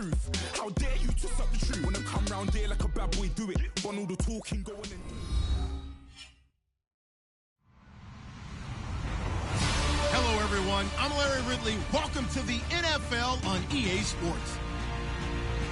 truth. How dare you twist up the truth? Wanna come round there like a bad boy, do it. Want all the talking, go on and... Hello, everyone. I'm Larry Ridley. Welcome to the NFL on EA Sports.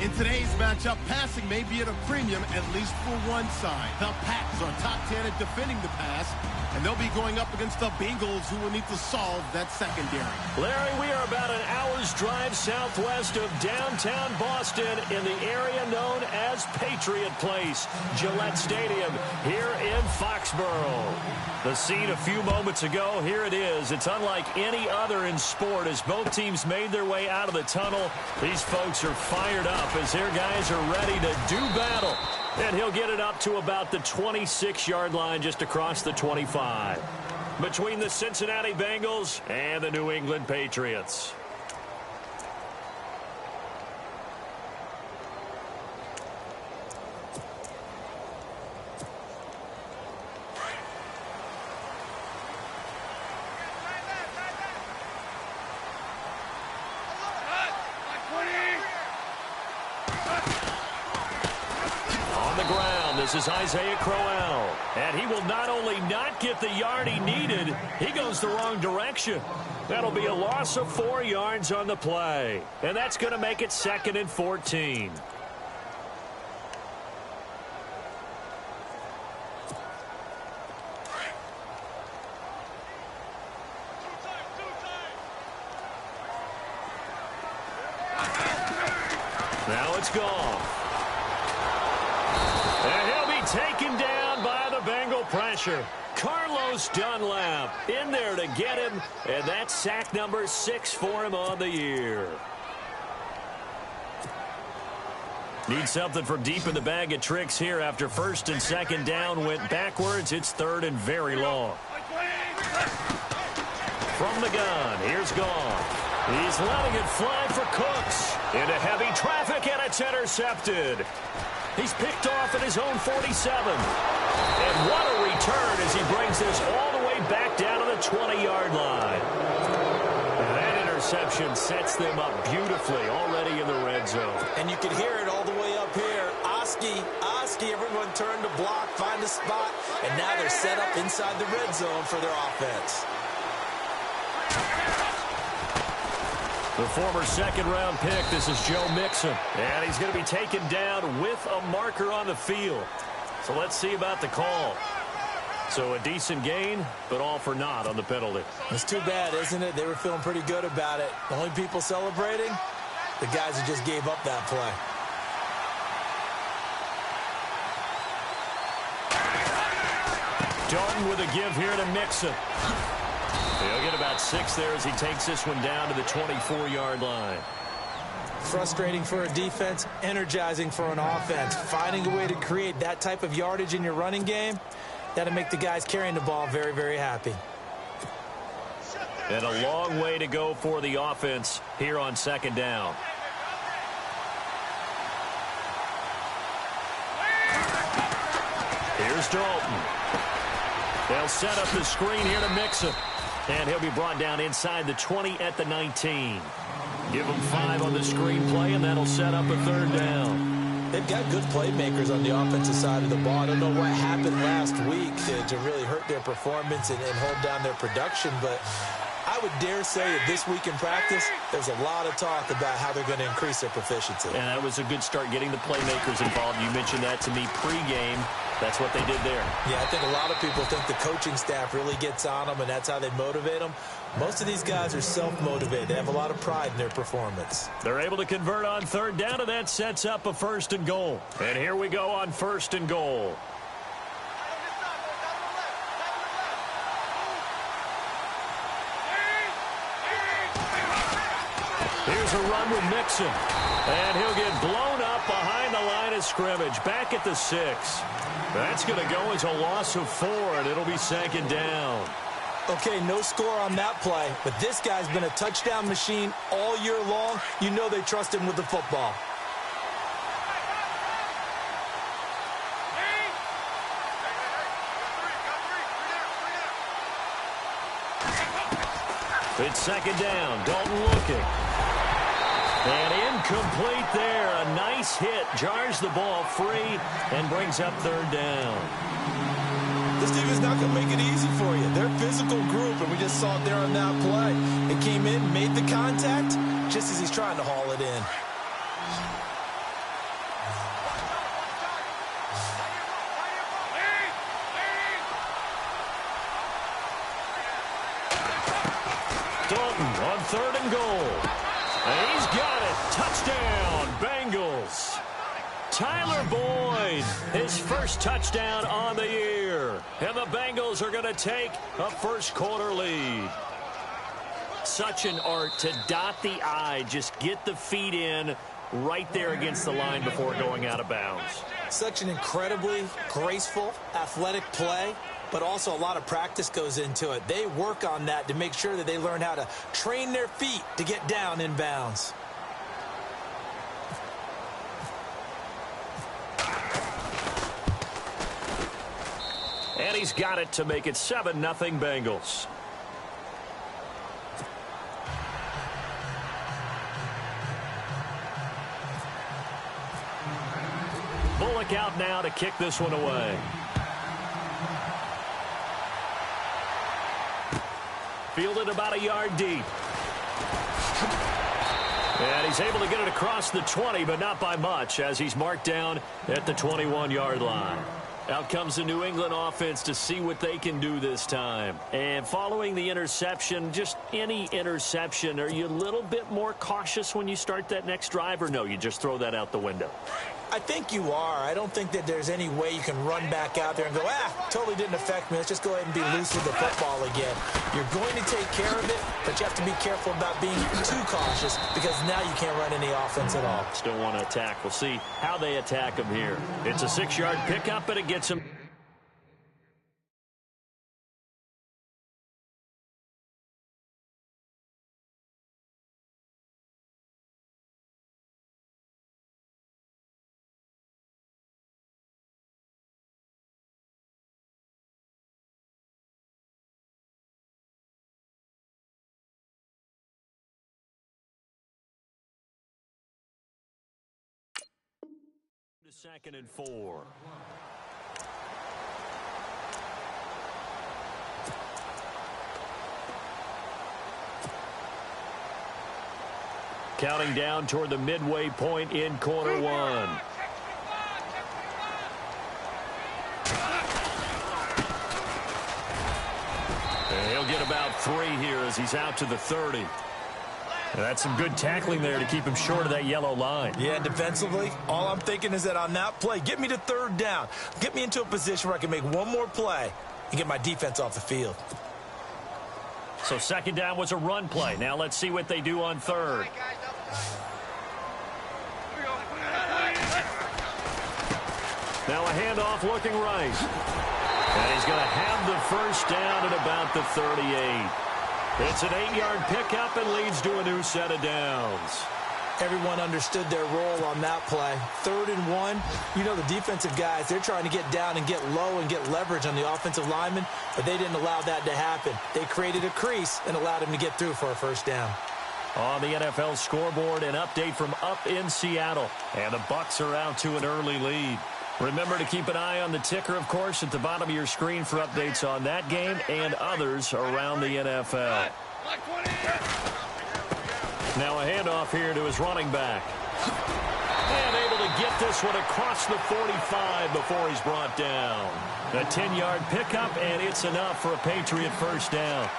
In today's matchup, passing may be at a premium, at least for one side. The Pats are top 10 at defending the pass, and they'll be going up against the Bengals, who will need to solve that secondary. Larry, we are about an hour's drive southwest of downtown Boston in the area known as Patriot Place, Gillette Stadium, here in Foxborough. The scene a few moments ago, here it is. It's unlike any other in sport as both teams made their way out of the tunnel. These folks are fired up as their guys are ready to do battle. And he'll get it up to about the 26-yard line just across the 25. Between the Cincinnati Bengals and the New England Patriots. This is Isaiah Crowell, and he will not only not get the yard he needed, he goes the wrong direction. That'll be a loss of 4 yards on the play, and that's going to make it 2nd and 14. Now it's gone. Taken down by the Bengal pressure. Carlos Dunlap in there to get him, and that's sack number 6 for him on the year. Need something from deep in the bag of tricks here after 1st and 2nd down went backwards. It's 3rd and very long. From the gun, here's Goff. He's letting it fly for Cooks. Into heavy traffic, and it's intercepted. He's picked off at his own 47. And what a return as he brings this all the way back down to the 20-yard line. And that interception sets them up beautifully already in the red zone. And you can hear it all the way up here. Oski, everyone turned to block, find a spot, and now they're set up inside the red zone for their offense. The former 2nd-round pick, this is Joe Mixon. And he's going to be taken down with a marker on the field. So let's see about the call. So a decent gain, but all for naught on the penalty. It's too bad, isn't it? They were feeling pretty good about it. The only people celebrating, the guys who just gave up that play. Dalton with a give here to Mixon. He'll get about 6 there as he takes this one down to the 24-yard line. Frustrating for a defense, energizing for an offense. Finding a way to create that type of yardage in your running game, that'll make the guys carrying the ball very, very happy. And a long way to go for the offense here on 2nd down. Here's Dalton. They'll set up the screen here to Mixon. And he'll be brought down inside the 20 at the 19. Give him 5 on the screen play, and that'll set up a 3rd down. They've got good playmakers on the offensive side of the ball. I don't know what happened last week to really hurt their performance and hold down their production, but I would dare say that this week in practice, there's a lot of talk about how they're going to increase their proficiency. And that was a good start getting the playmakers involved. You mentioned that to me pregame. That's what they did there. Yeah, I think a lot of people think the coaching staff really gets on them, and that's how they motivate them. Most of these guys are self-motivated. They have a lot of pride in their performance. They're able to convert on 3rd down, and that sets up a 1st and goal. And here we go on 1st and goal. Here's a run with Mixon. And he'll get blown up behind the line of scrimmage. Back at the 6. That's going to go as a loss of 4, and it'll be 2nd down. Okay, no score on that play, but this guy's been a touchdown machine all year long. You know they trust him with the football. It's 2nd down. Dalton looking. And incomplete there. A nice hit. Jars the ball free and brings up third down. This team is not going to make it easy for you. They're a physical group, and we just saw it there on that play. It came in, made the contact, just as he's trying to haul it in. Dalton on third and goal. And he's got it. Touchdown, Bengals. Tyler Boyd, his first touchdown on the year. And the Bengals are going to take a first-quarter lead. Such an art to dot the I, just get the feet in right there against the line before going out of bounds. Such an incredibly graceful, athletic play, but also a lot of practice goes into it. They work on that to make sure that they learn how to train their feet to get down in bounds. And he's got it to make it 7-0 Bengals. Bullock out now to kick this one away. Fielded about a yard deep. And he's able to get it across the 20, but not by much, as he's marked down at the 21-yard line. Out comes the New England offense to see what they can do this time. And following the interception, just any interception, are you a little bit more cautious when you start that next drive, or no, you just throw that out the window? I think you are. I don't think that there's any way you can run back out there and go, totally didn't affect me. Let's just go ahead and be loose with the football again. You're going to take care of it, but you have to be careful about being too cautious because now you can't run any offense at all. Still want to attack. We'll see how they attack him here. It's a 6-yard pickup, and it gets him. Second and 4. Counting down toward the midway point in quarter one. And he'll get about 3 here as he's out to the 30. And that's some good tackling there to keep him short of that yellow line. Yeah, defensively, all I'm thinking is that on that play, get me to third down. Get me into a position where I can make one more play and get my defense off the field. So second down was a run play. Now let's see what they do on third. Now a handoff looking right. And he's going to have the first down at about the 38. It's an 8-yard pickup and leads to a new set of downs. Everyone understood their role on that play. 3rd and 1, you know the defensive guys, they're trying to get down and get low and get leverage on the offensive lineman, but they didn't allow that to happen. They created a crease and allowed him to get through for a first down. On the NFL scoreboard, an update from up in Seattle. And the Bucs are out to an early lead. Remember to keep an eye on the ticker, of course, at the bottom of your screen for updates on that game and others around the NFL. Now a handoff here to his running back. And able to get this one across the 45 before he's brought down. A 10-yard pickup, and it's enough for a Patriot first down.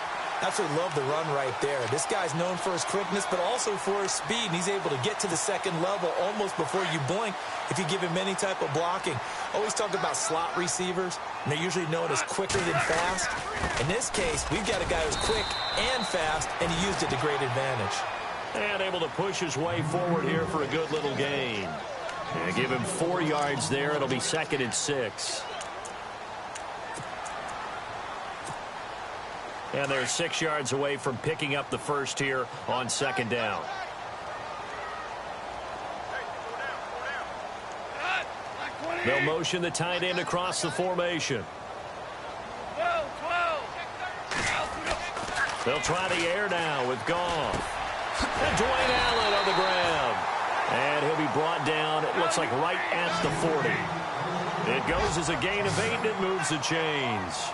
Absolutely love the run right there. This guy's known for his quickness, but also for his speed, and he's able to get to the second level almost before you blink if you give him any type of blocking. Always talk about slot receivers, and they're usually known as quicker than fast. In this case, we've got a guy who's quick and fast, and he used it to great advantage. And able to push his way forward here for a good little gain. And give him 4 yards there. It'll be 2nd and 6. And they're 6 yards away from picking up the first here on 2nd down. They'll motion the tight end across the formation. They'll try the air now with Goff. And Dwayne Allen on the ground. And he'll be brought down, it looks like right at the 40. It goes as a gain of 8, and it moves the chains.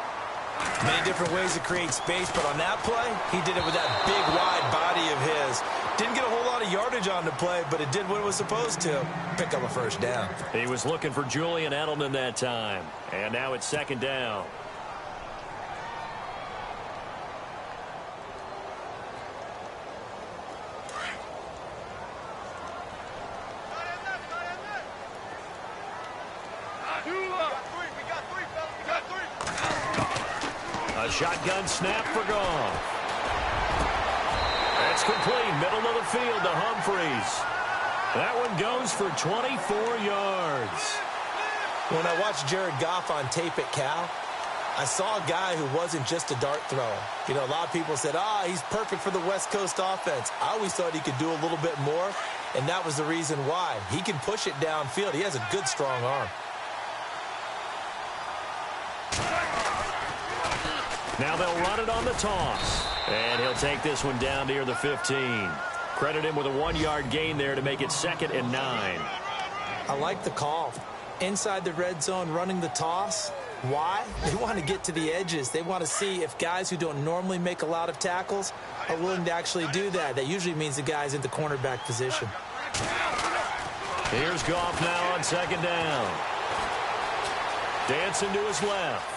Many different ways to create space, but on that play, he did it with that big, wide body of his. Didn't get a whole lot of yardage on the play, but it did what it was supposed to. Pick up a first down. He was looking for Julian Edelman that time. And now it's second down. A shotgun snap for Goff. That's complete, middle of the field to Humphreys. That one goes for 24 yards. When I watched Jared Goff on tape at Cal, I saw a guy who wasn't just a dart thrower. You know, a lot of people said, he's perfect for the West Coast offense. I always thought he could do a little bit more, and that was the reason why. He can push it downfield. He has a good, strong arm. Now they'll run it on the toss. And he'll take this one down near the 15. Credit him with a 1-yard gain there to make it 2nd and 9. I like the call. Inside the red zone, running the toss. Why? They want to get to the edges. They want to see if guys who don't normally make a lot of tackles are willing to actually do that. That usually means the guy's in the cornerback position. Here's Goff now on 2nd down. Dancing to his left.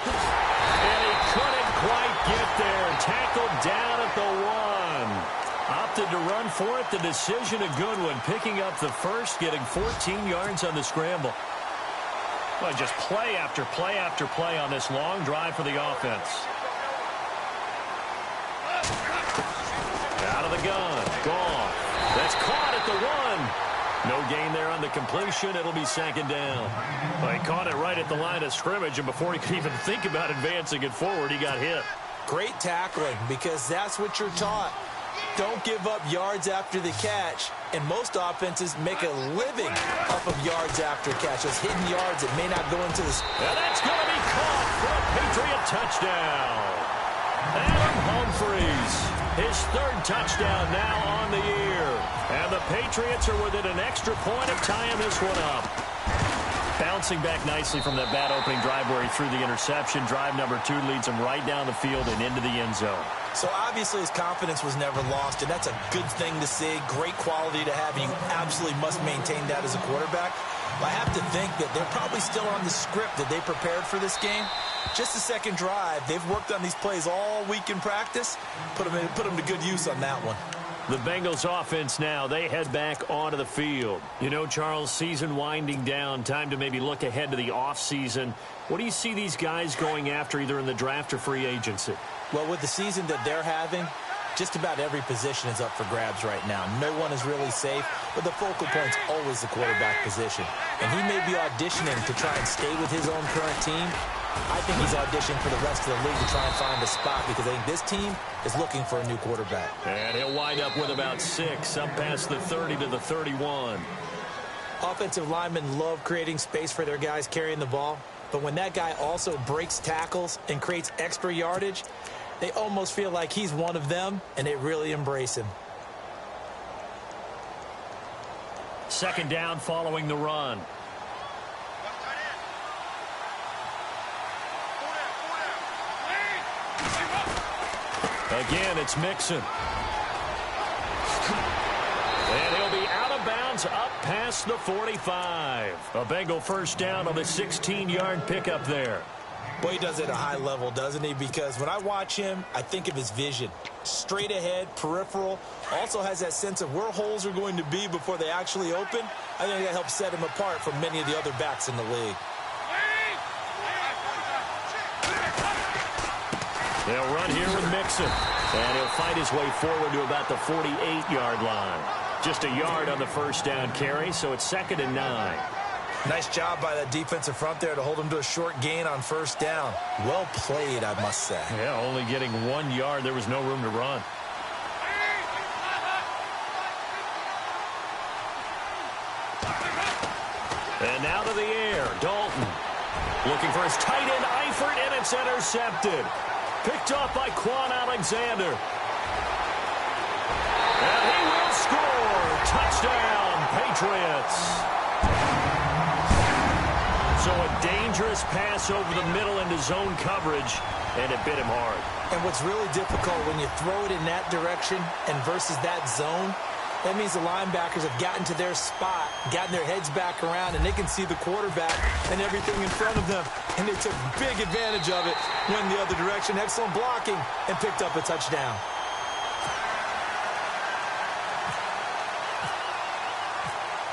And he couldn't quite get there. Tackled down at the 1. Opted to run for it. The decision a good one. Picking up the first, getting 14 yards on the scramble. Well, just play after play after play on this long drive for the offense. Out of the gun. Goff. That's caught at the 1. No gain there on the completion. It'll be 2nd down. Well, he caught it right at the line of scrimmage, and before he could even think about advancing it forward, he got hit. Great tackling, because that's what you're taught. Don't give up yards after the catch. And most offenses make a living off of yards after catch. Those hidden yards that may not go into the... And that's going to be caught for a Patriot touchdown. Adam Humphreys, his 3rd touchdown now on the year. And the Patriots are within an extra point of tying this one up. Bouncing back nicely from that bad opening drive where he threw the interception. Drive number 2 leads him right down the field and into the end zone. So obviously his confidence was never lost, and that's a good thing to see. Great quality to have. You absolutely must maintain that as a quarterback. But I have to think that they're probably still on the script that they prepared for this game. Just the 2nd drive. They've worked on these plays all week in practice. Put them to good use on that one. The Bengals offense now, they head back onto the field. You know, Charles, season winding down, time to maybe look ahead to the offseason. What do you see these guys going after either in the draft or free agency? Well, with the season that they're having, just about every position is up for grabs right now. No one is really safe, but the focal point's always the quarterback position. And he may be auditioning to try and stay with his own current team. I think he's auditioning for the rest of the league to try and find a spot because I think this team is looking for a new quarterback. And he'll wind up with about 6, up past the 30 to the 31. Offensive linemen love creating space for their guys carrying the ball, but when that guy also breaks tackles and creates extra yardage, they almost feel like he's one of them, and they really embrace him. 2nd down following the run. Again, it's Mixon. And he'll be out of bounds up past the 45. A Bengal first down on the 16-yard pickup there. Boy, he does it at a high level, doesn't he? Because when I watch him, I think of his vision. Straight ahead, peripheral. Also has that sense of where holes are going to be before they actually open. I think that helps set him apart from many of the other backs in the league. They'll run here with Mixon. And he'll fight his way forward to about the 48-yard line. Just a yard on the first down carry, so it's 2nd and 9. Nice job by that defensive front there to hold him to a short gain on first down. Well played, I must say. Yeah, only getting 1 yard. There was no room to run. And now to the air, Dalton. Looking for his tight end, Eifert, and it's intercepted. Picked off by Quan Alexander. And he will score. Touchdown, Patriots. So a dangerous pass over the middle into zone coverage, and it bit him hard. And what's really difficult when you throw it in that direction and versus that zone, that means the linebackers have gotten to their spot, gotten their heads back around, and they can see the quarterback and everything in front of them. And they took big advantage of it, went the other direction, excellent blocking, and picked up a touchdown.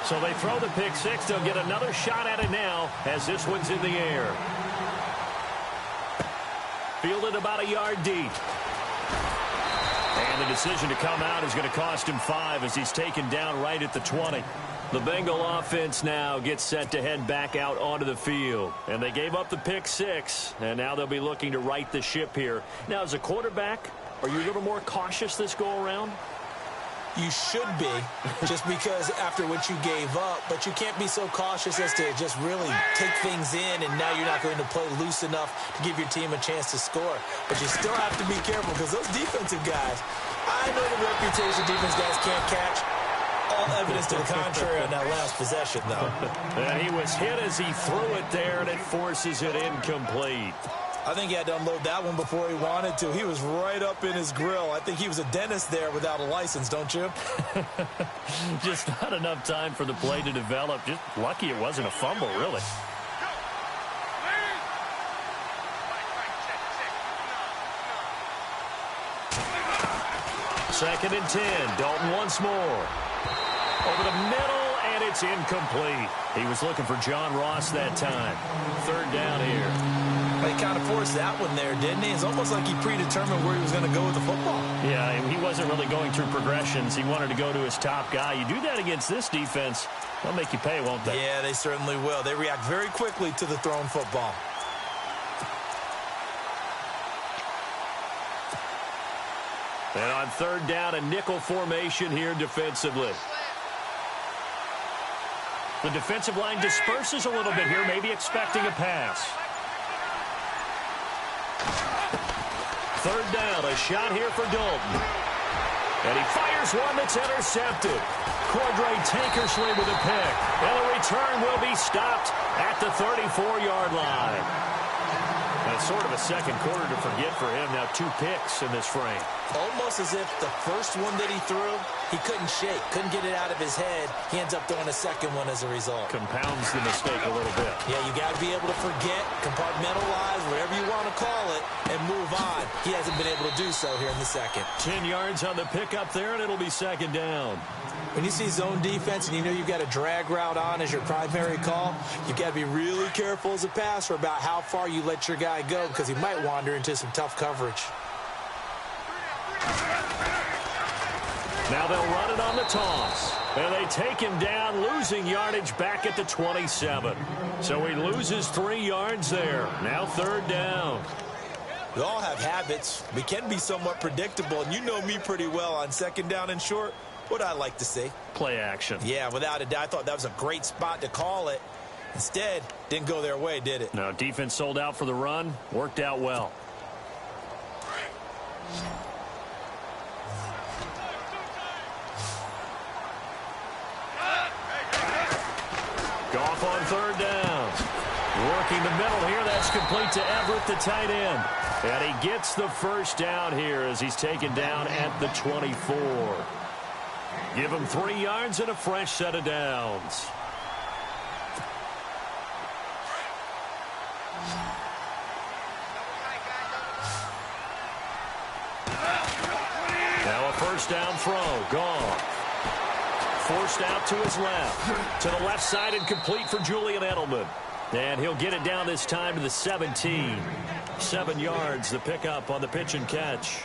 So they throw the pick six. They'll get another shot at it now as this one's in the air. Fielded about a yard deep. And the decision to come out is going to cost him 5 as he's taken down right at the 20. The Bengal offense now gets set to head back out onto the field. And they gave up the pick six, and now they'll be looking to right the ship here. Now, as a quarterback, are you a little more cautious this go-around? You should be, just because after what you gave up, but you can't be so cautious as to just really take things in, and now you're not going to play loose enough to give your team a chance to score. But you still have to be careful because those defensive guys, I know the reputation defense guys can't catch. All evidence to the contrary on that last possession, though. And he was hit as he threw it there, and it forces it incomplete. I think he had to unload that one before he wanted to. He was right up in his grill. I think he was a dentist there without a license, don't you? Just not enough time for the play to develop. Just lucky it wasn't a fumble, really. Second and 10. Dalton once more. Over the middle, and it's incomplete. He was looking for John Ross that time. Third down here. He kind of forced that one there, didn't he? It's almost like he predetermined where he was going to go with the football. Yeah, he wasn't really going through progressions. He wanted to go to his top guy. You do that against this defense, they'll make you pay, won't they? Yeah, they certainly will. They react very quickly to the thrown football. And on third down, a nickel formation here defensively. The defensive line disperses a little bit here, maybe expecting a pass. Third down, a shot here for Dalton. And he fires one that's intercepted. Cordray Tankersley with a pick. And the return will be stopped at the 34-yard line. And it's sort of a second quarter to forget for him. Now 2 picks in this frame. Almost as if the first one that he threw, he couldn't shake, couldn't get it out of his head. He ends up throwing a second one as a result. Compounds the mistake a little bit. Yeah, you got to be able to forget, compartmentalize, whatever you want to call it, and move on. He hasn't been able to do so here in the second. 10 yards on the pickup there, and it'll be second down. When you see zone defense and you know you've got a drag route on as your primary call, you've got to be really careful as a passer about how far you let your guy go because he might wander into some tough coverage. Now they'll run it on the toss. And they take him down, losing yardage back at the 27. So he loses 3 yards there. Now third down. We all have habits. We can be somewhat predictable, and you know me pretty well on second down and short. What I like to see. Play action. Yeah, without a doubt. I thought that was a great spot to call it. Instead, didn't go their way, did it? No, defense sold out for the run. Worked out well. Goff on third down. Working the middle here. That's complete to Everett, the tight end. And he gets the first down here as he's taken down at the 24. Give him 3 yards and a fresh set of downs. Now a first down throw. Gone. Forced out to his left. To the left side and complete for Julian Edelman. And he'll get it down this time to the 17. 7 yards, the pickup on the pitch and catch.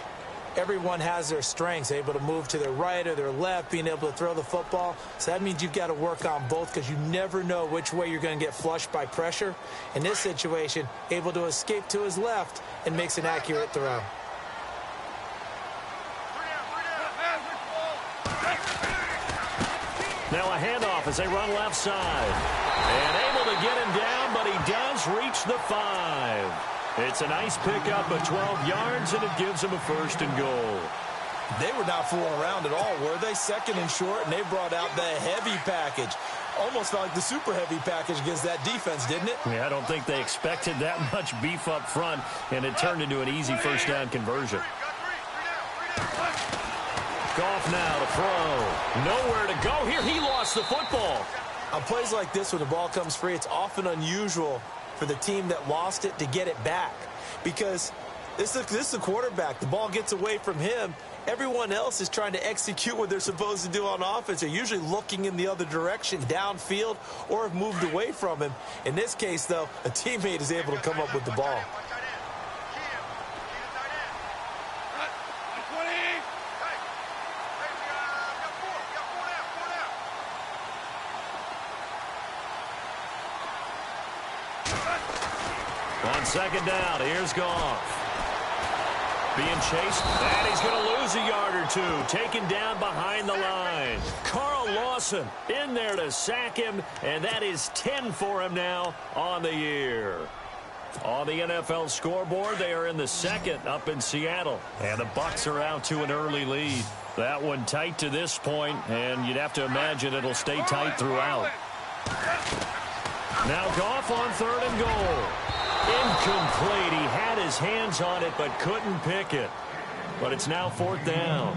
Everyone has their strengths, able to move to their right or their left, being able to throw the football. So that means you've got to work on both because you never know which way you're going to get flushed by pressure. In this situation, able to escape to his left and makes an accurate throw. Now a handoff as they run left side. And able to get him down, but he does reach the 5. It's a nice pickup of 12 yards, and it gives him a first and goal. They were not fooling around at all, were they? Second and short, and they brought out the heavy package. Almost felt like the super heavy package against that defense, didn't it? Yeah, I don't think they expected that much beef up front, and it turned into an easy first down conversion. Goff now to throw. Nowhere to go here. He lost the football. On plays like this, when the ball comes free, it's often unusual for the team that lost it to get it back. Because this is the quarterback. The ball gets away from him. Everyone else is trying to execute what they're supposed to do on offense. They're usually looking in the other direction, downfield, or have moved away from him. In this case, though, a teammate is able to come up with the ball. On second down, here's Goff. Being chased, and he's going to lose a yard or two. Taken down behind the line. Carl Lawson in there to sack him, and that is 10 for him now on the year. On the NFL scoreboard, they are in the second up in Seattle, and the Bucs are out to an early lead. That one tight to this point, and you'd have to imagine it'll stay tight throughout. Now Goff on third and goal. Incomplete. He had his hands on it but couldn't pick it. But it's now fourth down.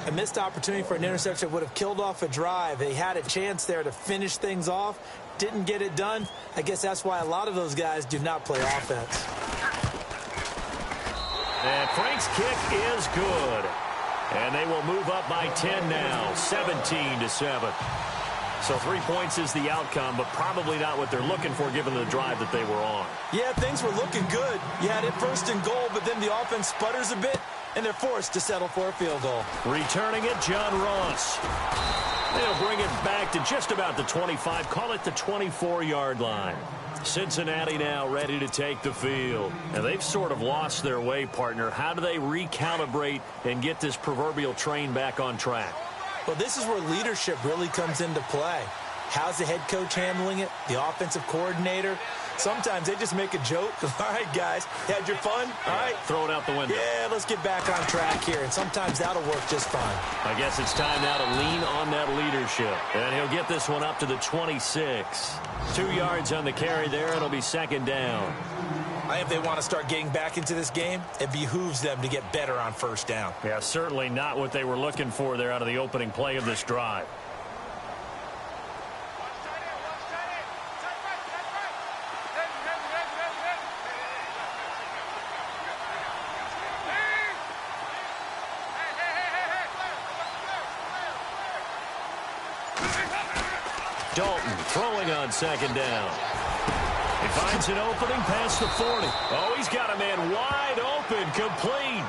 A missed opportunity for an interception would have killed off a drive. They had a chance there to finish things off. Didn't get it done. I guess that's why a lot of those guys do not play offense. And Frank's kick is good. And they will move up by 10 now, 17-7. So 3 points is the outcome, but probably not what they're looking for given the drive that they were on. Yeah, things were looking good. You had it first and goal, but then the offense sputters a bit, and they're forced to settle for a field goal. Returning it, John Ross. They'll bring it back to just about the 25, call it the 24-yard line. Cincinnati now ready to take the field. And they've sort of lost their way, partner. How do they recalibrate and get this proverbial train back on track? Well, this is where leadership really comes into play. How's the head coach handling it? The offensive coordinator? Sometimes they just make a joke. All right, guys, you had your fun? All right. Throw it out the window. Yeah, let's get back on track here. And sometimes that'll work just fine. I guess it's time now to lean on that leadership. And he'll get this one up to the 26. 2 yards on the carry there. It'll be second down. If they want to start getting back into this game, it behooves them to get better on first down. Yeah, certainly not what they were looking for there out of the opening play of this drive. Dalton throwing on second down. He finds an opening past the 40. Oh, he's got a man wide open, complete.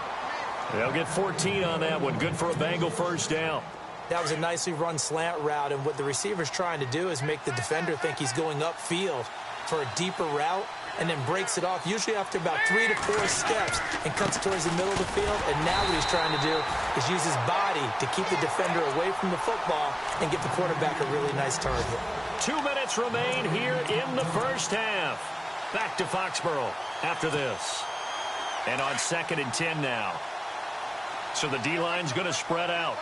They'll get 14 on that one. Good for a Bengal first down. That was a nicely run slant route, and what the receiver's trying to do is make the defender think he's going upfield for a deeper route, and then breaks it off, usually after about 3 to 4 steps, and cuts towards the middle of the field. And now what he's trying to do is use his body to keep the defender away from the football and give the quarterback a really nice target. 2 minutes remain here in the first half. Back to Foxborough after this. And on second and 10 now. So the D-line's going to spread out.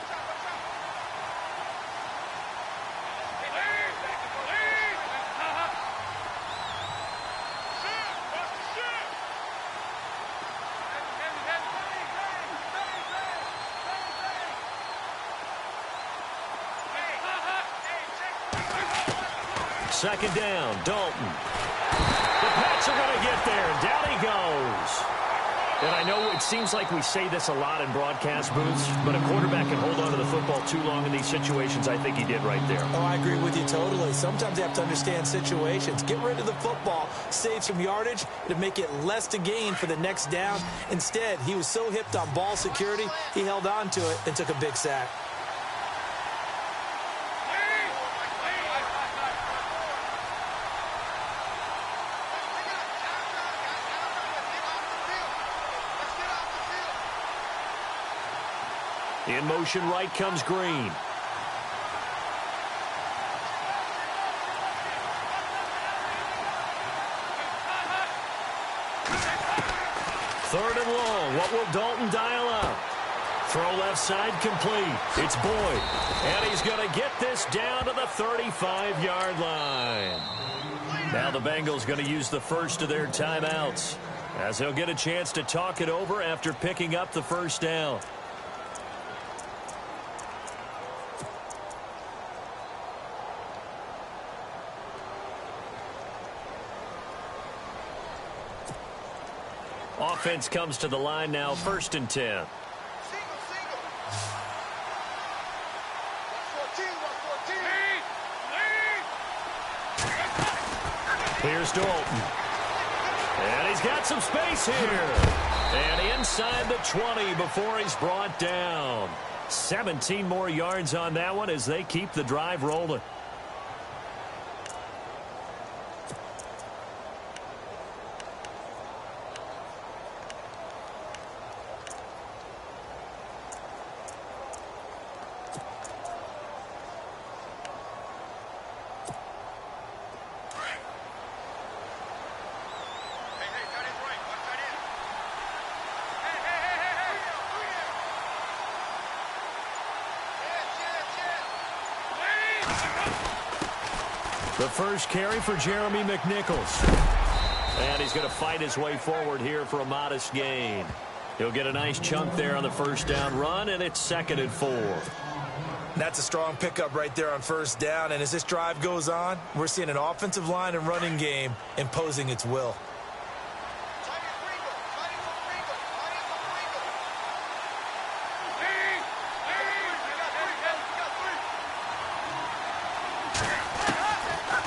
Second down, Dalton. The Pats are going to get there, and down he goes. And I know it seems like we say this a lot in broadcast booths, but a quarterback can hold on to the football too long in these situations. I think he did right there. Oh, I agree with you totally. Sometimes you have to understand situations. Get rid of the football, save some yardage to make it less to gain for the next down. Instead, he was so hipped on ball security, he held on to it and took a big sack. In motion right comes Green. Third and long. What will Dalton dial up? Throw left side complete. It's Boyd. And he's going to get this down to the 35-yard line. Now the Bengals going to use the first of their timeouts, as they'll get a chance to talk it over after picking up the first down. Offense comes to the line now, 1st and 10. Here's Dalton. And he's got some space here. And inside the 20 before he's brought down. 17 more yards on that one as they keep the drive rolling. The first carry for Jeremy McNichols. And he's going to fight his way forward here for a modest gain. He'll get a nice chunk there on the first down run, and it's 2nd and 4. That's a strong pickup right there on first down. And as this drive goes on, we're seeing an offensive line and running game imposing its will.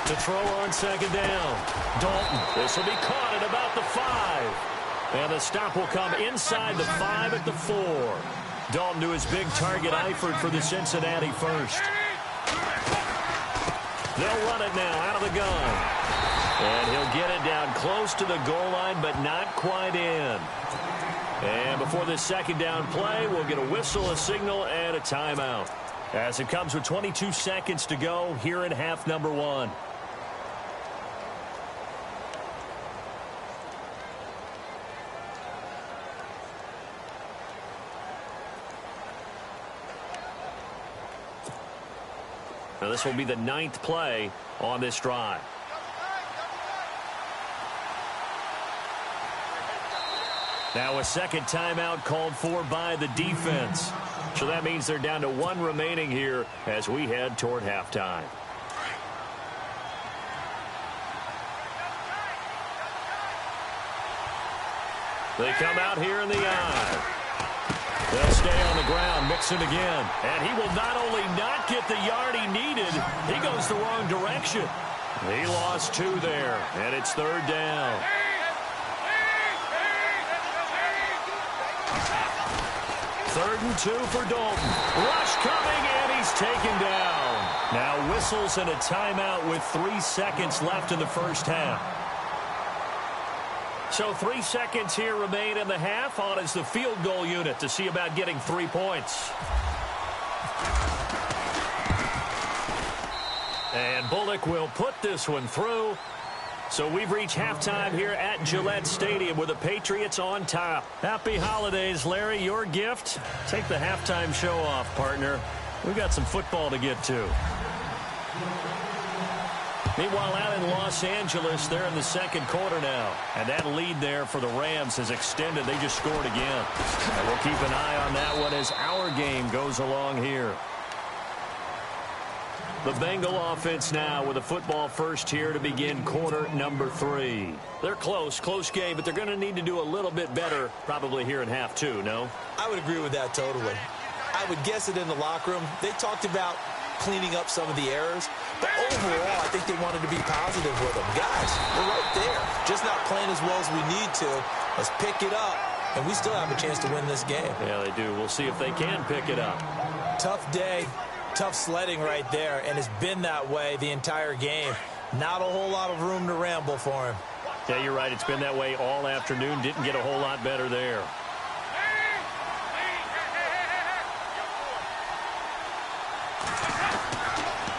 To throw on 2nd down. Dalton. This will be caught at about the 5. And the stop will come inside the 5 at the 4. Dalton to his big target, Eifert for the Cincinnati first. They'll run it now out of the gun. And he'll get it down close to the goal line, but not quite in. And before this 2nd down play, we'll get a whistle, a signal, and a timeout, as it comes with 22 seconds to go here in half number 1. Now this will be the 9th play on this drive. Now a 2nd timeout called for by the defense. So that means they're down to 1 remaining here as we head toward halftime. They come out here in the eye. They'll stay on the ground, mix it again. And he will not only not get the yard he needed, he goes the wrong direction. He lost 2 there, and it's 3rd down. Third and 2 for Dalton. Rush coming, and he's taken down. Now whistles and a timeout with 3 seconds left in the first half. So 3 seconds here remain in the half. On is the field goal unit to see about getting 3 points. And Bullock will put this one through. So we've reached halftime here at Gillette Stadium with the Patriots on top. Happy holidays, Larry. Your gift? Take the halftime show off, partner. We've got some football to get to. Meanwhile, out in Los Angeles, they're in the 2nd quarter now. And that lead there for the Rams has extended. They just scored again. And we'll keep an eye on that one as our game goes along here. The Bengal offense now with a football first here to begin quarter number 3. They're close game, but they're going to need to do a little bit better probably here in half 2, no? I would agree with that totally. I would guess it in the locker room. They talked about cleaning up some of the errors, but overall, I think they wanted to be positive with them. Guys, we're right there. Just not playing as well as we need to. Let's pick it up, and we still have a chance to win this game. Yeah, they do. We'll see if they can pick it up. Tough day, tough sledding right there, and it's been that way the entire game. Not a whole lot of room to ramble for him. Yeah, you're right. It's been that way all afternoon. Didn't get a whole lot better there.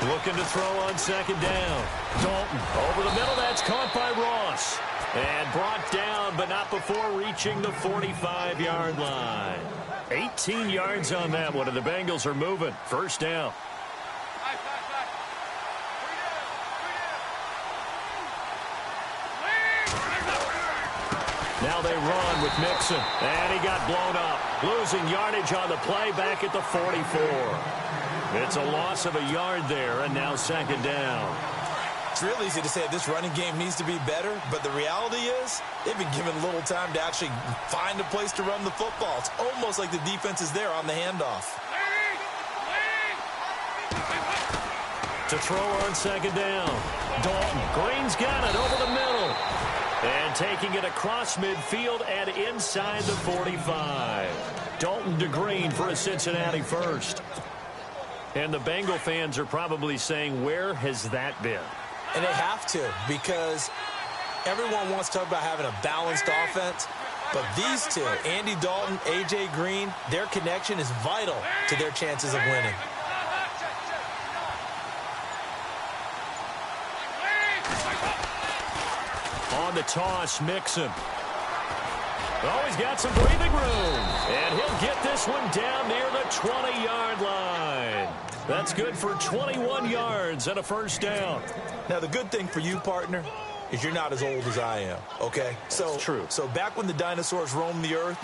Looking to throw on 2nd down. Dalton over the middle. That's caught by Ross. And brought down, but not before reaching the 45-yard line. 18 yards on that one, and the Bengals are moving. First down. Now they run with Mixon, and he got blown up. Losing yardage on the play back at the 44. It's a loss of a yard there, and now second down. It's real easy to say this running game needs to be better, but the reality is they've been given little time to actually find a place to run the football. It's almost like the defense is there on the handoff. To throw on second down. Dalton. Green's got it over the middle. And taking it across midfield and inside the 45. Dalton to Green for a Cincinnati first. And the Bengal fans are probably saying, where has that been? And they have to, because everyone wants to talk about having a balanced offense. But these two, Andy Dalton, A.J. Green, their connection is vital to their chances of winning. On the toss, Mixon. Oh, he's got some breathing room. And he'll get this one down near the 20-yard line. That's good for 21 yards and a first down. Now, the good thing for you, partner, is you're not as old as I am, okay? That's true. So back when the dinosaurs roamed the earth,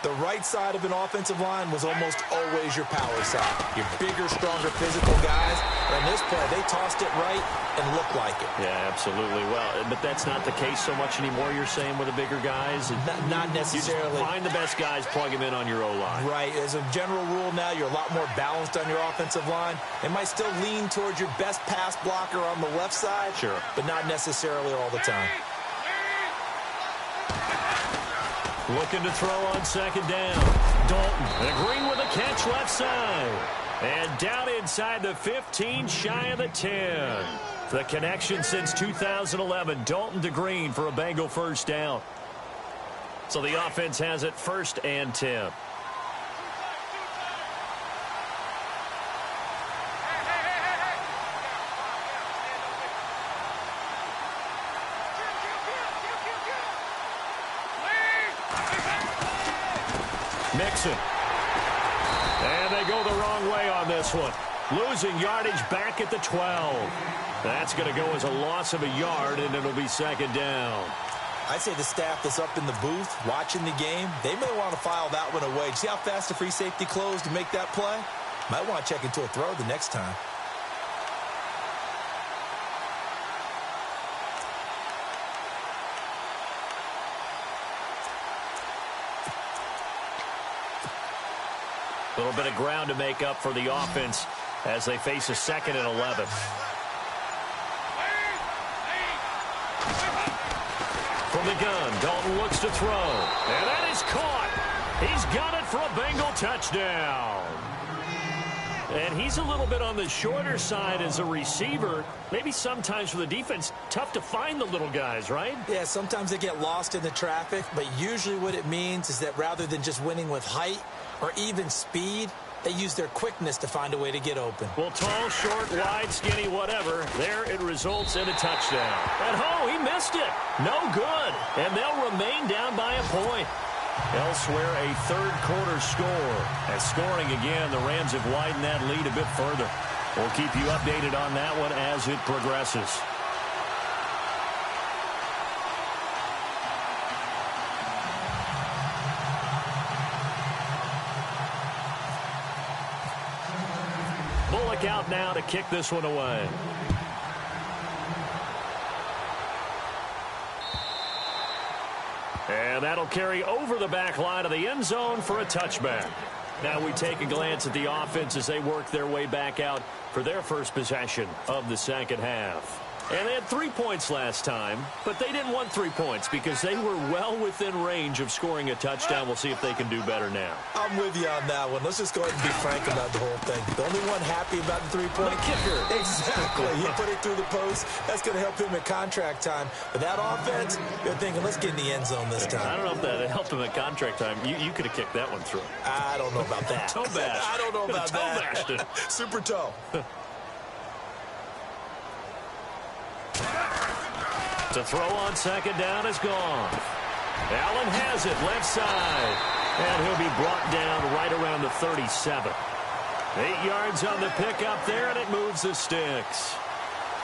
the right side of an offensive line was almost always your power side. Your bigger, stronger, physical guys. And this play, they tossed it right and looked like it. Yeah, absolutely. Well, but that's not the case so much anymore, you're saying, with the bigger guys? Not necessarily. You just find the best guys, plug them in on your O-line. Right. As a general rule now, you're a lot more balanced on your offensive line. They might still lean towards your best pass blocker on the left side. Sure. But not necessarily all the time. Looking to throw on second down. Dalton. And Green with a catch left side. And down inside the 15, shy of the 10. The connection since 2011. Dalton to Green for a Bengal first down. So the offense has it first and 10. Mixon. And they go the wrong way on this one. Losing yardage back at the 12. That's going to go as a loss of a yard, and it'll be second down. I'd say the staff that's up in the booth watching the game, they may want to file that one away. See how fast the free safety closed to make that play? Might want to check into a throw the next time. A little bit of ground to make up for the offense as they face a 2nd and 11. From the gun, Dalton looks to throw. And that is caught. He's got it for a Bengal touchdown. And he's a little bit on the shorter side as a receiver. Maybe sometimes for the defense, tough to find the little guys, right? Yeah, sometimes they get lost in the traffic, but usually what it means is that rather than just winning with height or even speed, they use their quickness to find a way to get open. Well, tall, short, wide, skinny, whatever, there it results in a touchdown. And he missed it. No good. And they'll remain down by a point. Elsewhere, a third-quarter score. And scoring again, the Rams have widened that lead a bit further. We'll keep you updated on that one as it progresses. Bullock out now to kick this one away. And that'll carry over the back line of the end zone for a touchback. Now we take a glance at the offense as they work their way back out for their first possession of the second half. And they had 3 points last time, but they didn't want 3 points because they were well within range of scoring a touchdown. We'll see if they can do better now. I'm with you on that one. Let's just go ahead and be frank about the whole thing. The only one happy about the three-point kicker. Exactly. He put it through the post. That's going to help him at contract time. But that offense, you're thinking, let's get in the end zone this time. I don't know if that helped him at contract time. You could have kicked that one through. I don't know about that. Toe bash. I don't know about toe that. Bashed it. Super toe. To throw on second down is gone. Allen has it left side. And he'll be brought down right around the 37. 8 yards on the pickup there, and it moves the sticks.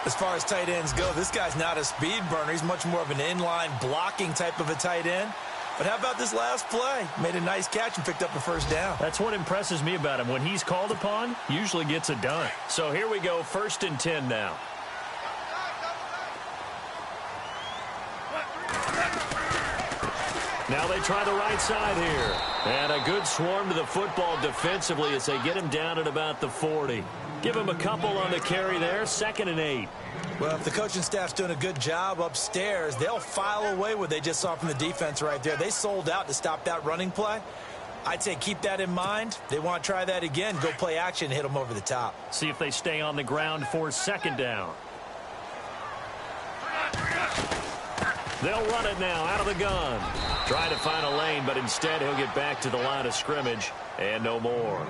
As far as tight ends go, this guy's not a speed burner. He's much more of an inline blocking type of a tight end. But how about this last play? Made a nice catch and picked up a first down. That's what impresses me about him. When he's called upon, usually gets it done. So here we go, 1st and 10 now. Now they try the right side here. And a good swarm to the football defensively as they get him down at about the 40. Give him a couple on the carry there, 2nd and 8. Well, if the coaching staff's doing a good job upstairs, they'll file away what they just saw from the defense right there. They sold out to stop that running play. I'd say keep that in mind. They want to try that again, go play action and hit them over the top. See if they stay on the ground for 2nd down. They'll run it now out of the gun. Try to find a lane, but instead he'll get back to the line of scrimmage and no more.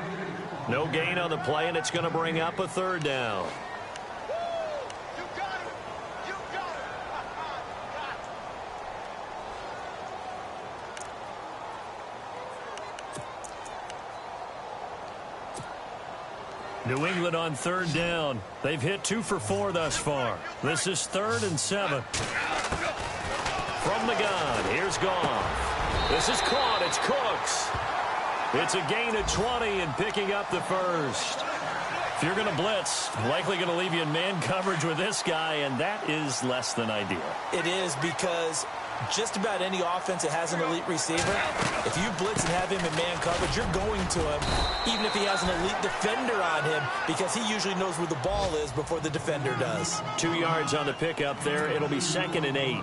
No gain on the play, and it's going to bring up a 3rd down. New England on 3rd down. They've hit 2 for 4 thus far. This is 3rd and 7. From the gun, here's Goff. This is caught. It's Cooks. It's a gain of 20 and picking up the first. If you're going to blitz, likely going to leave you in man coverage with this guy, and that is less than ideal. It is because just about any offense that has an elite receiver, if you blitz and have him in man coverage, you're going to him, even if he has an elite defender on him, because he usually knows where the ball is before the defender does. 2 yards on the pickup there. It'll be 2nd and 8.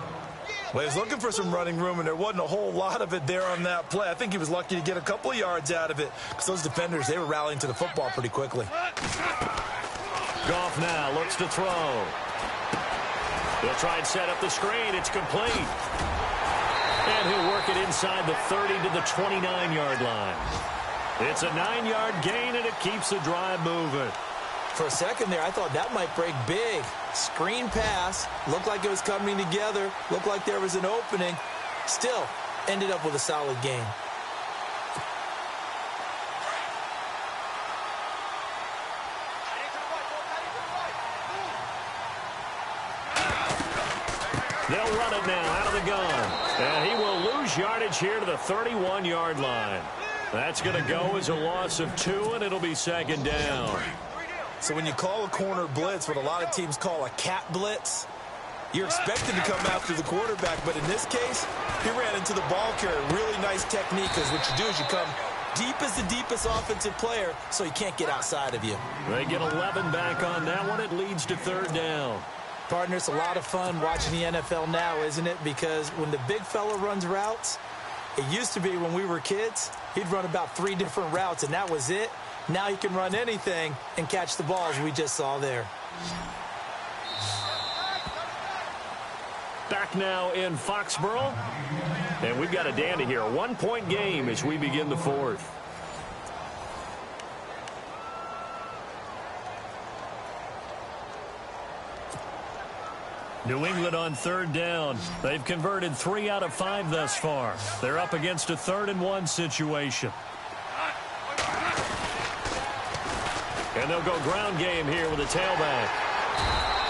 Well, he was looking for some running room, and there wasn't a whole lot of it there on that play. I think he was lucky to get a couple of yards out of it because those defenders, they were rallying to the football pretty quickly. Goff now looks to throw. He'll try and set up the screen. It's complete. And he'll work it inside the 30 to the 29-yard line. It's a 9-yard gain, and it keeps the drive moving. For a second there, I thought that might break big. Screen pass. Looked like it was coming together. Looked like there was an opening. Still, ended up with a solid gain. They'll run it now out of the gun. And he will lose yardage here to the 31-yard line. That's going to go as a loss of 2, and it'll be 2nd down. So when you call a corner blitz, what a lot of teams call a cat blitz, you're expected to come after the quarterback. But in this case, he ran into the ball carrier. Really nice technique, because what you do is you come deep as the deepest offensive player, so he can't get outside of you. They get 11 back on that one. It leads to 3rd down. Partner, it's a lot of fun watching the NFL now, isn't it? Because when the big fella runs routes, it used to be when we were kids, he'd run about 3 different routes, and that was it. Now he can run anything and catch the ball, as we just saw there. Back now in Foxborough. And we've got a dandy here. A 1-point game as we begin the 4th. New England on 3rd down. They've converted 3 out of 5 thus far. They're up against a 3rd and 1 situation. And they'll go ground game here with a tailback.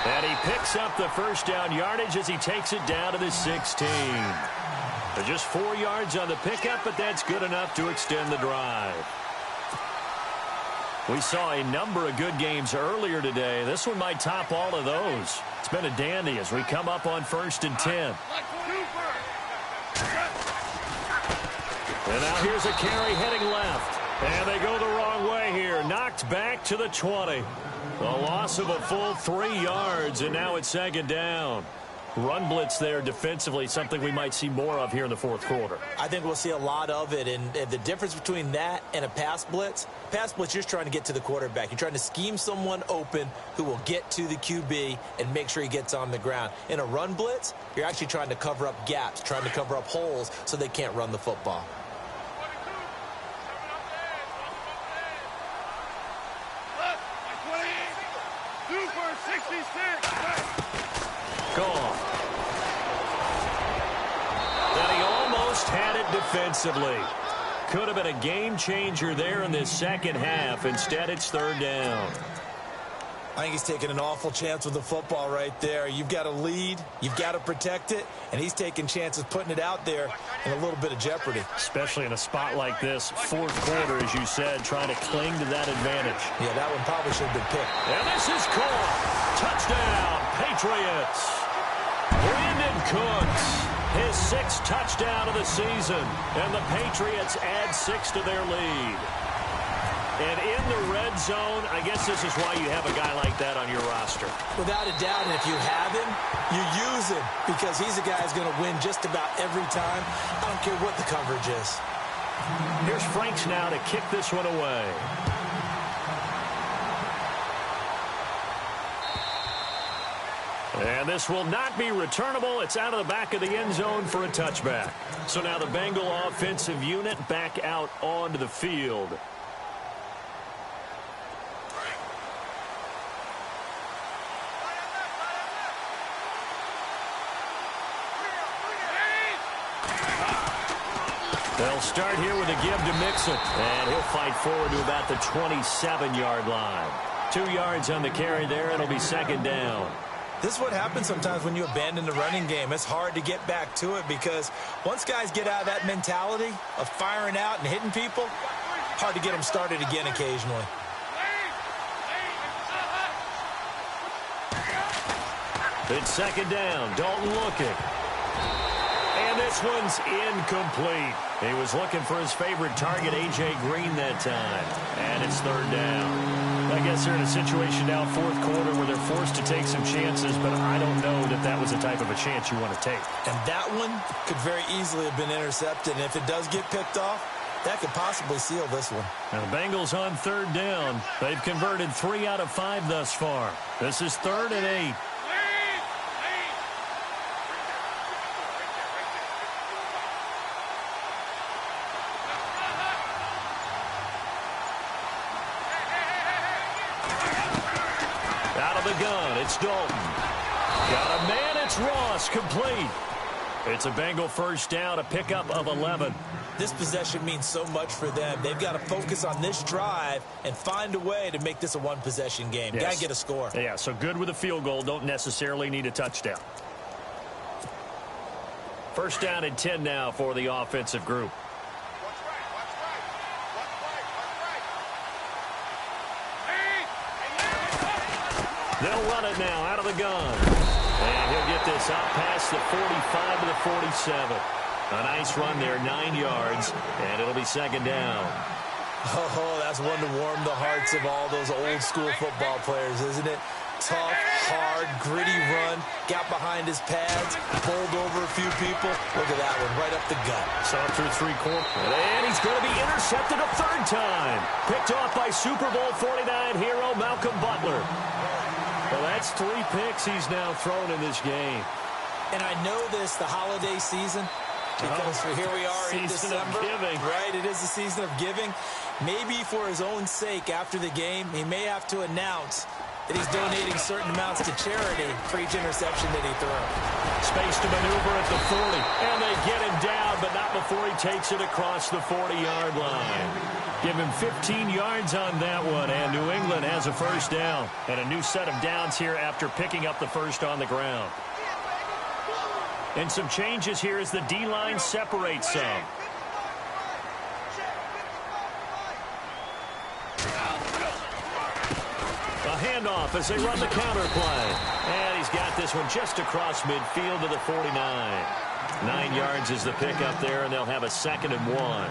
And he picks up the first down yardage as he takes it down to the 16. They're just 4 yards on the pickup, but that's good enough to extend the drive. We saw a number of good games earlier today. This one might top all of those. It's been a dandy as we come up on 1st and 10. And now here's a carry heading left. And they go the wrong way here. Knocked back to the 20. A loss of a full 3 yards, and now it's 2nd down. Run blitz there defensively, something we might see more of here in the 4th quarter. I think we'll see a lot of it, and the difference between that and a pass blitz, you're just trying to get to the quarterback. You're trying to scheme someone open who will get to the QB and make sure he gets on the ground. In a run blitz, you're actually trying to cover up gaps, trying to cover up holes so they can't run the football. Gone. defensively. Could have been a game changer there in this second half. Instead, it's third down. I think he's taking an awful chance with the football right there. You've got to lead, you've got to protect it, and he's taking chances putting it out there in a little bit of jeopardy. Especially in a spot like this, fourth quarter, as you said, trying to cling to that advantage. Yeah, that one probably should have been picked. And this is caught. Touchdown, Patriots. Brandon Cooks, his 6th touchdown of the season, and the Patriots add 6 to their lead. And in the red zone, I guess this is why you have a guy like that on your roster. Without a doubt, and if you have him, you use him because he's a guy who's going to win just about every time. I don't care what the coverage is. Here's Franks now to kick this one away. And this will not be returnable. It's out of the back of the end zone for a touchback. So now the Bengal offensive unit back out onto the field. They'll start here with a give to Mixon. And he'll fight forward to about the 27-yard line. 2 yards on the carry there. It'll be second down. This is what happens sometimes when you abandon the running game. It's hard to get back to it because once guys get out of that mentality of firing out and hitting people, hard to get them started again occasionally. It's second down. Dalton looking. And this one's incomplete. He was looking for his favorite target, A.J. Green, that time. And it's third down. I guess they're in a situation now, fourth quarter, where they're forced to take some chances, but I don't know that that was the type of a chance you want to take. And that one could very easily have been intercepted. And if it does get picked off, that could possibly seal this one. Now the Bengals on third down. They've converted 3 out of 5 thus far. This is 3rd and 8. Gun. It's Dalton. Got a man. It's Ross. Complete. It's a Bengal first down, a pickup of 11. This possession means so much for them. They've got to focus on this drive and find a way to make this a one-possession game. Yes. Got to get a score. Yeah, so good with a field goal. Don't necessarily need a touchdown. First down and 10 now for the offensive group. They'll run it now out of the gun. And he'll get this out past the 45 to the 47. A nice run there, 9 yards, and it'll be second down. Oh, that's one to warm the hearts of all those old school football players, isn't it? Tough, hard, gritty run, got behind his pads, bowled over a few people. Look at that one, right up the gut. Saw it through 3 quarters. And he's going to be intercepted a 3rd time. Picked off by Super Bowl 49 hero Malcolm Butler. Well, that's 3 picks he's now thrown in this game. And I know this, the holiday season, because here we are in December. Season of giving. Right, it is the season of giving. Maybe for his own sake after the game, he may have to announce that he's donating certain amounts to charity for each interception that he throws. Space to maneuver at the 40. And they get him down, but not before he takes it across the 40-yard line. Give him 15 yards on that one, and New England has a first down. And a new set of downs here after picking up the first on the ground. And some changes here as the D-line separates some. A handoff as they run the counter play. And he's got this one just across midfield to the 49. 9 yards is the pickup there, and they'll have a 2nd and 1.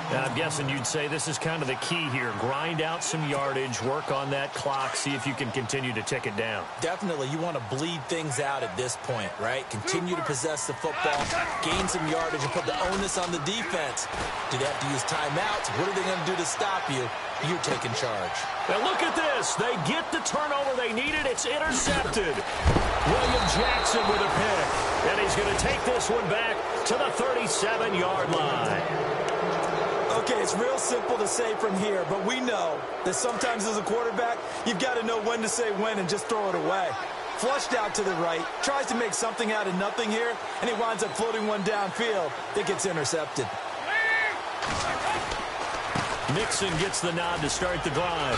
Now, I'm guessing you'd say this is kind of the key here. Grind out some yardage, work on that clock, see if you can continue to tick it down. Definitely. You want to bleed things out at this point, right? Continue to possess the football, gain some yardage, and put the onus on the defense. Do they have to use timeouts? What are they going to do to stop you? You're taking charge. Now look at this. They get the turnover they needed. It's intercepted. William Jackson with a pick. And he's going to take this one back to the 37-yard line. Okay, it's real simple to say from here, but we know that sometimes as a quarterback, you've got to know when to say when and just throw it away. Flushed out to the right, tries to make something out of nothing here, and he winds up floating one downfield that gets intercepted. Nixon gets the nod to start the drive.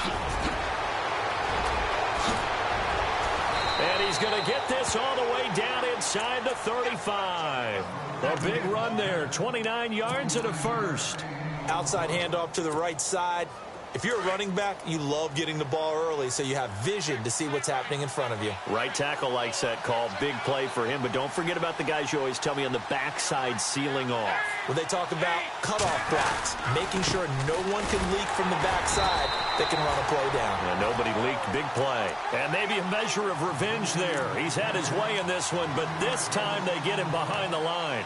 And he's going to get this all the way down inside the 35. A big run there, 29 yards and a first. Outside handoff to the right side. If you're a running back, you love getting the ball early so you have vision to see what's happening in front of you. Right tackle likes that call. Big play for him, but don't forget about the guys you always tell me on the backside sealing off. When they talk about cutoff blocks, making sure no one can leak from the backside that can run a play down. And nobody leaked. Big play. And maybe a measure of revenge there. He's had his way in this one, but this time they get him behind the line.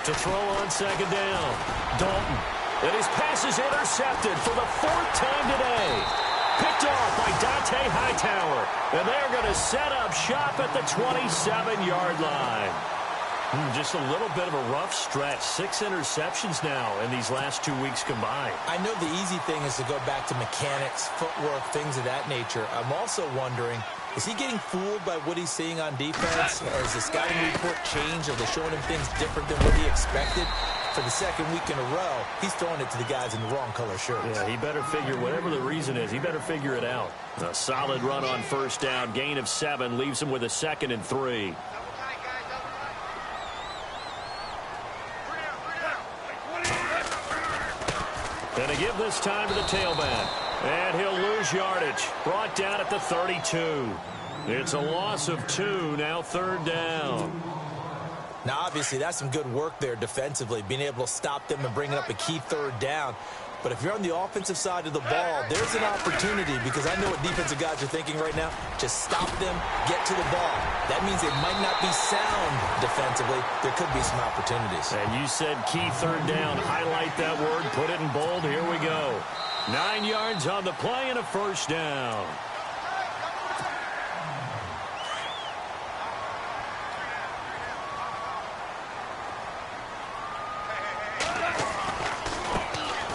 To throw on second down. Dalton. And his pass is intercepted for the 4th time today. Picked off by Dante Hightower. And they're going to set up shop at the 27-yard line. Just a little bit of a rough stretch. 6 interceptions now in these last 2 weeks combined. I know the easy thing is to go back to mechanics, footwork, things of that nature. I'm also wondering, is he getting fooled by what he's seeing on defense? Has the scouting report changed? Are they showing him things different than what he expected? For the 2nd week in a row, he's throwing it to the guys in the wrong color shirts. Yeah, he better figure, whatever the reason is, he better figure it out. A solid run on first down, gain of 7, leaves him with a 2nd and 3. And to give this time to the tailback. And he'll lose yardage. Brought down at the 32. It's a loss of 2, now 3rd down. Now, obviously, that's some good work there defensively, being able to stop them and bringing up a key 3rd down. But if you're on the offensive side of the ball, there's an opportunity, because I know what defensive guys are thinking right now. Just stop them, get to the ball. That means they might not be sound defensively. There could be some opportunities. And you said key 3rd down. Highlight that word, put it in bold. Here we go. 9 yards on the play and a 1st down.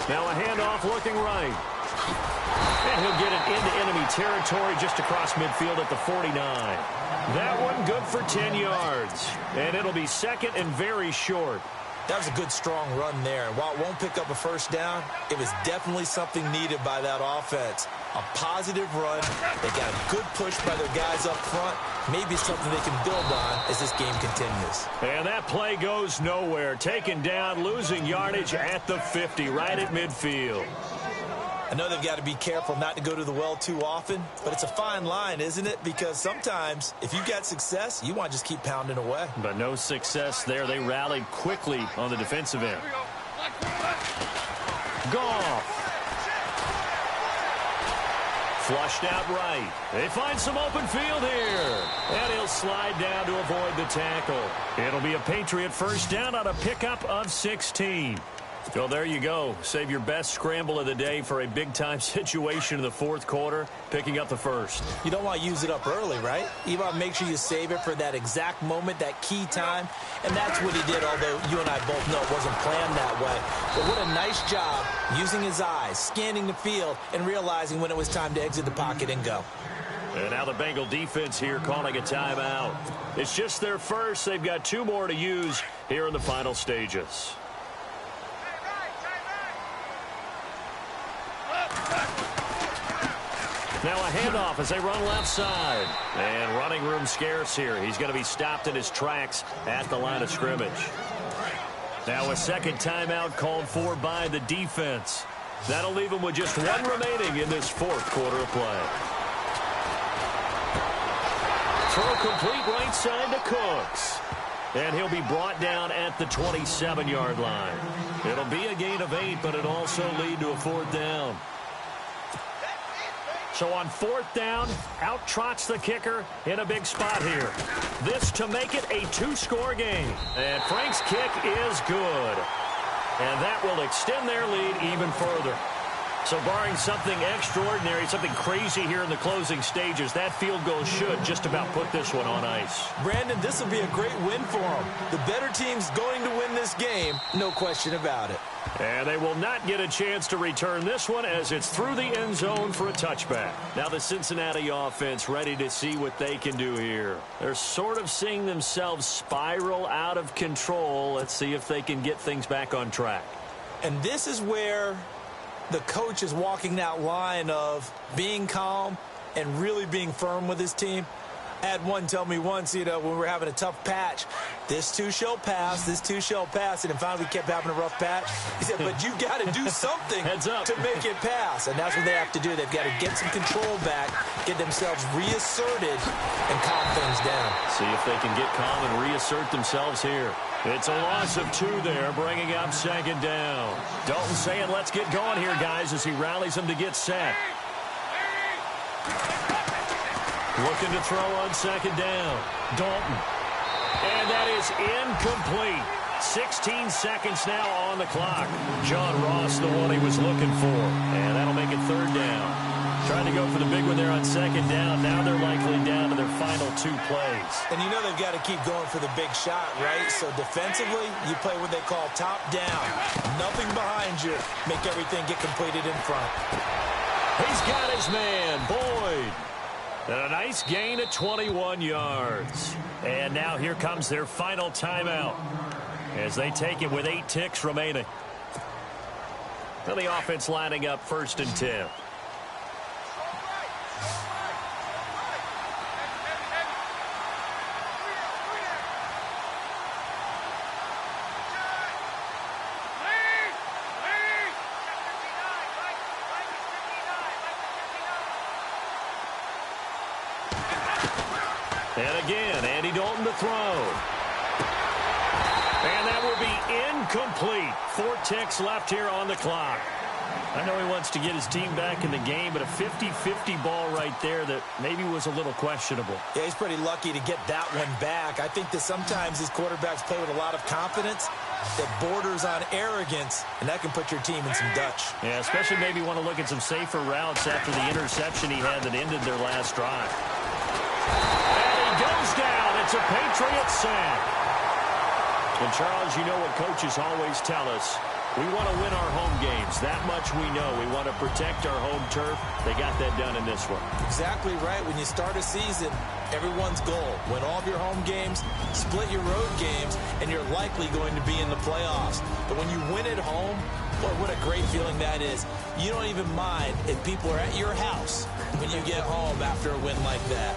Now a handoff looking right. And he'll get it into enemy territory just across midfield at the 49. That one good for 10 yards. And it'll be 2nd and very short. That was a good, strong run there. While it won't pick up a 1st down, it was definitely something needed by that offense. A positive run. They got a good push by their guys up front. Maybe something they can build on as this game continues. And that play goes nowhere. Taken down, losing yardage at the 50, right at midfield. I know they've got to be careful not to go to the well too often, but it's a fine line, isn't it? Because sometimes, if you got success, you want to just keep pounding away. But no success there. They rallied quickly on the defensive end. Goff. Flushed out right. They find some open field here. And he'll slide down to avoid the tackle. It'll be a Patriot 1st down on a pickup of 16. Well, there you go. Save your best scramble of the day for a big-time situation in the 4th quarter, picking up the 1st. You don't want to use it up early, right? You want to make sure you save it for that exact moment, that key time. And that's what he did, although you and I both know it wasn't planned that way. But what a nice job using his eyes, scanning the field, and realizing when it was time to exit the pocket and go. And now the Bengal defense here calling a timeout. It's just their first. They've got 2 more to use here in the final stages. Now a handoff as they run left side. And running room scarce here. He's going to be stopped in his tracks at the line of scrimmage. Now a 2nd timeout called for by the defense. That'll leave him with just 1 remaining in this 4th quarter of play. Throw complete right side to Cooks. And he'll be brought down at the 27-yard line. It'll be a gain of 8, but it'll also lead to a 4th down. So on 4th down, out trots the kicker in a big spot here. This to make it a 2-score game. And Frank's kick is good. And that will extend their lead even further. So barring something extraordinary, something crazy here in the closing stages, that field goal should just about put this one on ice. Brandon, this will be a great win for them. The better team's going to win this game, no question about it. And they will not get a chance to return this one as it's through the end zone for a touchback. Now the Cincinnati offense ready to see what they can do here. They're sort of seeing themselves spiral out of control. Let's see if they can get things back on track. And this is where the coach is walking that line of being calm and really being firm with his team. I had one tell me once, when we were having a tough patch, this too shall pass, this too shall pass, and finally we kept having a rough patch. He said, but you got to do something to make it pass, and that's what they have to do. They've got to get some control back, get themselves reasserted, and calm things down. See if they can get calm and reassert themselves here. It's a loss of 2 there, bringing up second down. Dalton saying, let's get going here, guys, as he rallies them to get set. Looking to throw on second down. Dalton. And that is incomplete. 16 seconds now on the clock. John Ross, the one he was looking for. And that'll make it third down. Trying to go for the big one there on second down. Now they're likely down to their final 2 plays. And you know they've got to keep going for the big shot, right? So defensively, you play what they call top down. Nothing behind you. Make everything get completed in front. He's got his man, Boyd. And a nice gain of 21 yards. And now here comes their final timeout as they take it with 8 ticks remaining. Now the offense lining up 1st and 10. And again, Andy Dalton to throw. And that will be incomplete. 4 ticks left here on the clock. I know he wants to get his team back in the game, but a 50-50 ball right there that maybe was a little questionable. Yeah, he's pretty lucky to get that one back. I think that sometimes these quarterbacks play with a lot of confidence that borders on arrogance, and that can put your team in some Dutch. Yeah, especially maybe want to look at some safer routes after the interception he had that ended their last drive. Goes down. It's a Patriot sack. And, Charles, you know what coaches always tell us. We want to win our home games. That much we know. We want to protect our home turf. They got that done in this one. Exactly right. When you start a season, everyone's goal, win all of your home games, split your road games, and you're likely going to be in the playoffs. But when you win at home, boy, what a great feeling that is. You don't even mind if people are at your house when you get home after a win like that.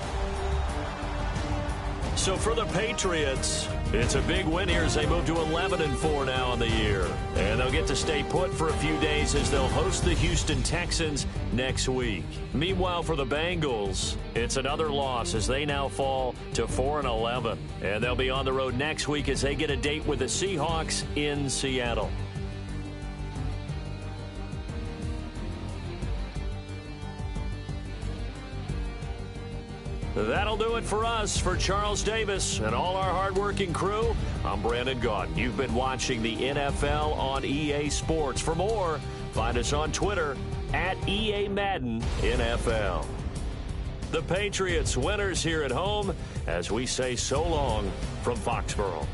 So for the Patriots, it's a big win here as they move to 11-4 now on the year. And they'll get to stay put for a few days as they'll host the Houston Texans next week. Meanwhile, for the Bengals, it's another loss as they now fall to 4-11. And they'll be on the road next week as they get a date with the Seahawks in Seattle. That'll do it for us. For Charles Davis and all our hardworking crew, I'm Brandon Gaudin. You've been watching the NFL on EA Sports. For more, find us on Twitter at EA Madden NFL. The Patriots winners here at home as we say so long from Foxborough.